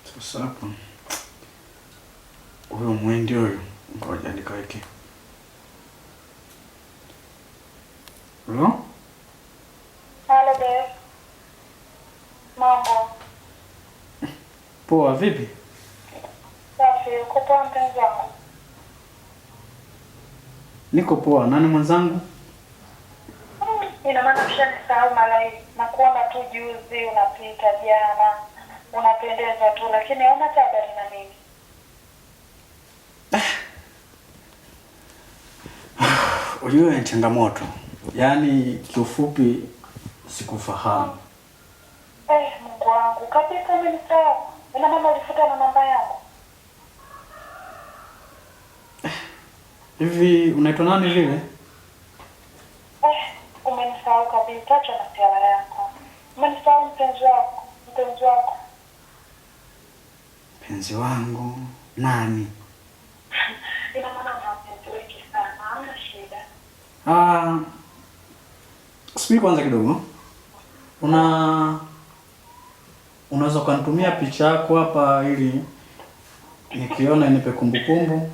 Sasa hapa huyo mwendi huyo, ngoja nikaweke. Hello? Halo babe. Mambo. Poa, vipi? Safi, uko poa mpenzi wangu? Niko poa. Nani mwenzangu? Ina maana ushanisahau mara hii. Nakuona tu juzi unapita jana. Unapendeza tu lakini hauna habari na mimi. Unajua ni changamoto. Yaani kiufupi sikufahamu. Mungu wangu, kabisa umenisahau. Ina maana ulifuta na namba yangu. Hivi unaitwa nani vile? Umenisahau kabisa, acha na siala yako. Umenisahau mpenzi wako, mpenzi wako. Mpenzi wangu nani? Ina maana una mpenzi wengi sana, hamna shida. Subiri kwanza kidogo. Unaweza kunitumia picha yako hapa ili nikiona nipe kumbukumbu.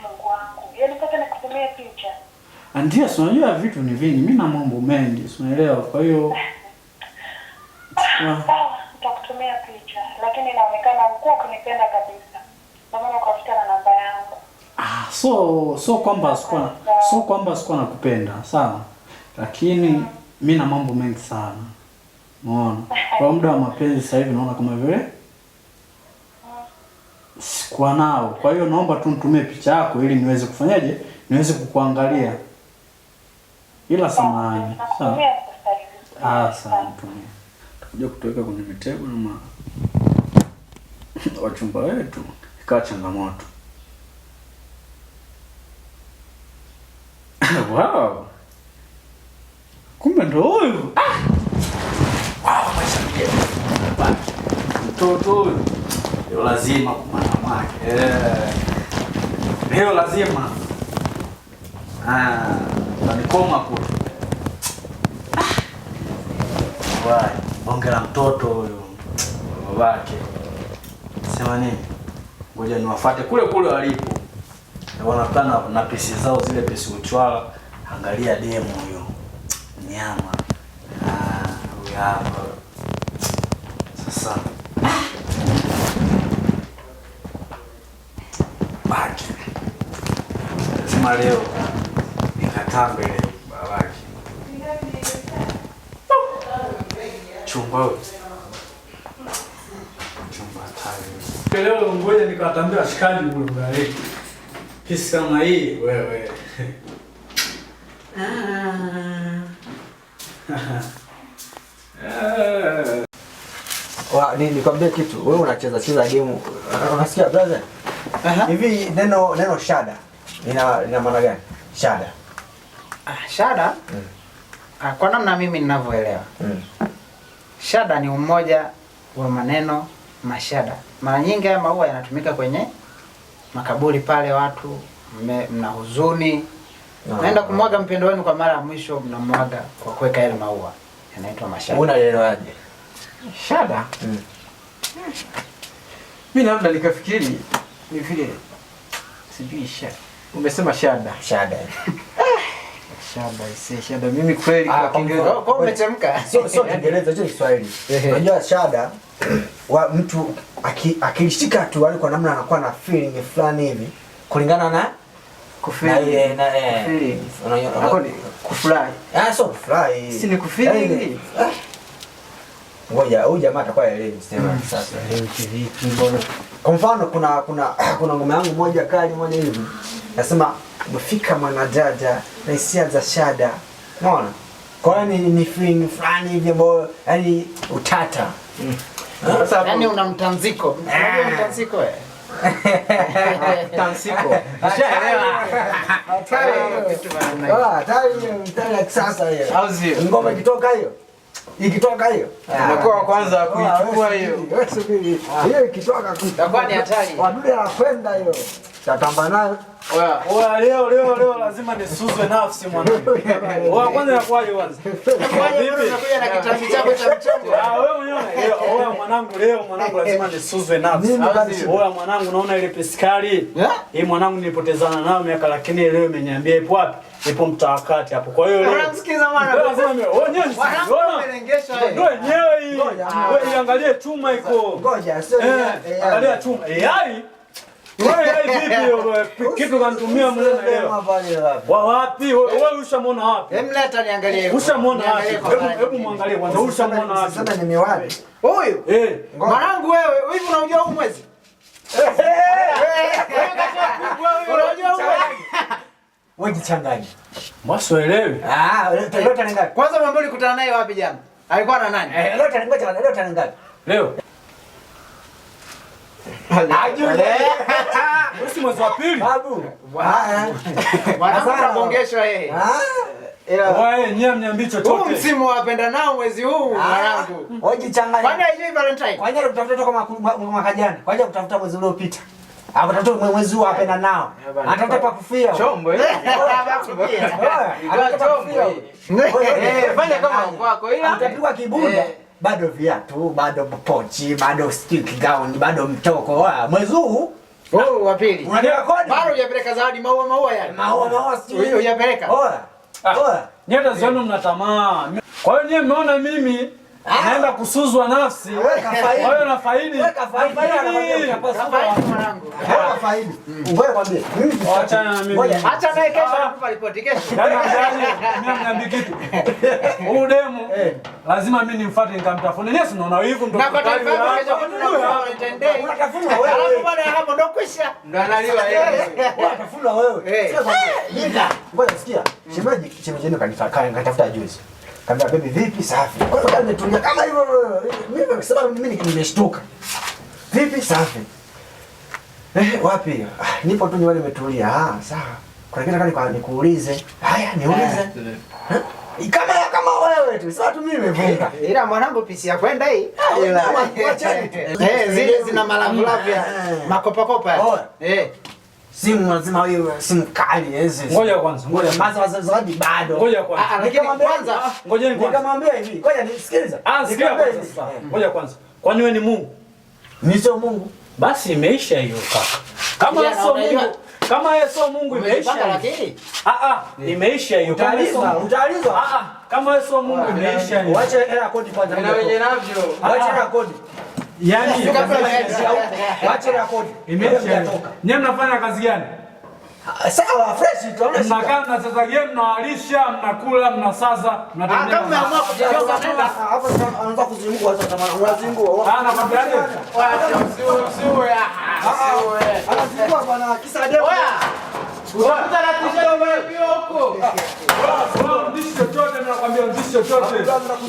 Mungu wangu. Yaani mpaka nikutumie picha. Ndio, si unajua vitu ni vingi. Mimi na mambo mengi, si unaelewa? Kwa hiyo nitakutumia picha, lakini inaonekana huko kunipenda kabisa. Na maana ukafuta na namba yangu. So kwamba sikuwa nakupenda, sawa? Lakini mimi na mambo mengi sana. Unaona? Kwa muda wa mapenzi sasa hivi naona kama vile sikuwa nao. Kwa hiyo naomba tu nitumie picha yako ili niweze kufanyaje? Niweze kukuangalia. Ila samahani. Sawa. Sawa, nitumie. Tutakuja kutuweka kwenye mitego na wachumba wetu. Ikawa changamoto. Wow. Kumbe ndo huyu. Wow, maisha mtoto huyu. Leo lazima kumana mwake. Leo lazima. Tanikoma kule. Wai, bonge la mtoto huyu. Babake. Sema nini? Ngoja niwafuate kule kule walipo. Wanakana na pesi zao zile pesi uchwala. Angalia demo huyo. Nyama. Huyu hapa. Sasa baki. Lazima leo nikatambe ile babaki. Chumba huyu. Chumba tayari. Leo ngoja nikatambia shikaji kule mbele. Kisi kama hii wewe. Nikwambie kitu, wewe unacheza game. Unasikia brother? Hivi neno shada ina maana gani? Shada. Shada? Kwa namna mimi ninavyoelewa. Shada ni umoja wa maneno mashada. Mara nyingi haya maua yanatumika kwenye makaburi pale watu mna huzuni. Naenda kumwaga mpendo wenu kwa mara ya mwisho, mnamwaga kwa kuweka yale maua. Yanaitwa mashada. Unaelewaje? Shada? Mimi labda nikafikiri ni vile sijui shada. Umesema shada. Shada. Shada mimi kweli kwa Kiingereza. Kwa umechemka. Sio Kiingereza, sio Kiswahili. Unajua shada wa mtu akilishika tu wale kwa namna anakuwa na feeling fulani hivi kulingana na kufeel na feeling. Unajua kufurahi. Sio kufurahi. Si ni kufeel. Ngoja, huyu jamaa atakuwa elewi sema sasa. Vipi mbona? Kwa mfano kuna ngoma yangu moja kali moja hivi. Nasema umefika mwanadada na hisia za shada. Unaona? Kwa hiyo ni feeling fulani hivi ambayo yani utata. Sasa yani una mtanziko. Unajua mtanziko wewe? Mtanziko. Ushaelewa? Hatari sasa hiyo. Au sio? Ngoma ikitoka hiyo. Unakuwa kwanza kuichukua hiyo. Wewe subiri. Hiyo ikitoka itakuwa ni hatari. Wadude anakwenda hiyo. Tatamba nayo. Oya leo lazima nisuzwe nafsi mwanangu. Oya kwanza inakuaje kwanza? Unakuja na kitambi chako cha mchongo. Wewe mwenyewe. Oya mwanangu lazima nisuzwe nafsi. Oya mwanangu naona ile piskali. Mwanangu nilipotezana nayo miaka lakini leo imeniambia ipo wapi? Ipo mtaakati hapo. Kwa hiyo leo unamsikiza mwana. Lazima mimi. Ndio yenyewe hii. Wewe iangalie chuma iko. Ngoja sio. Angalia chuma. Wewe vipi kitu kanitumia mle na leo. Wapi? Wewe ushamwona wapi? Mleta niangalie. Ushamwona wapi? Hebu muangalie kwanza. Ushamwona wapi? Sasa ni miwani. Huyu? Mwanangu wewe, hivi unajua huu mwezi? Unajua huu mwezi? Wewe jichanganye. Mwasielewi. Leo tarehe ngapi? Kwanza mambo ulikutana naye wapi jana? Alikuwa na nani? Leo tarehe ngapi? Leo. Usi mwezi wa pili. Babu. Mwanangu anabongeshwa yeye. Wewe niambie chochote. Huu msimu wapenda nao mwezi huu mwanangu. Wewe jichanganye. Kwani haijui Valentine? Kwa nini kutafuta toka mwaka jana? Kwa nini kutafuta mwezi uliopita? Akatafuta mwezi huu apenda nao. Anatafuta pa kufia. Chombo fanya kama kwako ila utapigwa kibunda. Bado viatu, bado pochi, bado stick gown, bado mtoko. Mwezi huu wa pili. Unanipa kodi? Bado hujapeleka zawadi maua yale. Maua sio. Hujapeleka? Nyeta zenu mna tamaa. Kwa hiyo nyie mmeona mimi naenda kusuzwa nafsi. Kwa hiyo na faidi. Mwanangu. Faidi. Ngoja kwambie. Achana na mimi. Acha naye kesho nakupa ripoti kesho. Mimi niambie kitu. Huyu demo lazima mimi nimfuate nikamtafune. Nesi unaona hivi ndo. Na kwa taarifa yako kesho tunakutana Valentine. Unatafuna wewe. Alafu baada ya hapo ndo kwisha. Ndo analiwa yeye. Unatafuna wewe. Ngoja sikia. Shemeji kanitafuta juzi. Kambia baby vipi safi. Kwa hiyo nimetulia kama hivyo mimi sababu mimi nimeshtuka. Vipi safi. Wapi? Nipo tu nyumbani nimetulia. Sawa. Kuna kitu nataka nikuulize. Haya niulize. Kama wewe tu. Sasa tu mimi nimevunga. Ila mwanangu pisi ya kwenda hii. Zile zina malavulavu ya makopa. Simu lazima iwe simu kali hizi. Ngoja kwanza. Maza zawadi bado. Ngoja kwanza. Ngojeni kwanza. Nikamwambia hivi. Ngoja nisikilize. Sikia kwanza sasa. Ngoja kwanza. Kwani wewe ni Mungu? Mimi sio Mungu. Basi imeisha hiyo kaka. Kama sio Mungu, kama yeye sio Mungu imeisha. Imeisha hiyo. Utaalizwa. Kama yeye sio Mungu imeisha hiyo. Wacha hela kodi kwanza. Na wenye navyo. Wacha hela kodi. Yaani wacha hela kodi. Imeisha. Nyie mnafanya kazi gani? Sawa fresh tunaona shida. Mnakaa mnacheza game, mnawalisha, mnakula, mnasaza, mnatengeneza. Kama umeamua kujijoga nenda. Hapo anaanza kuzungua sasa unazingua. Anakwambiaje? Usiwe. Anazingua bwana kisa demo. Unakuta na tisha hiyo huko. Ndishi chochote nakwambia ndishi chochote.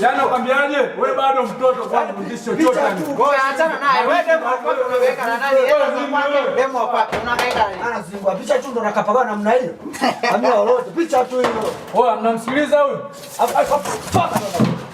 Yaani nakwambiaje? Wewe bado mtoto kwangu ndishi chochote. Wewe achana naye. Wewe demo kwako unaweka na nani? Demo kwako unaweka nani? Anazingua picha tu ndo nakapagana namna hiyo. Hamna lolote picha tu hiyo. Mnamsikiliza huyu?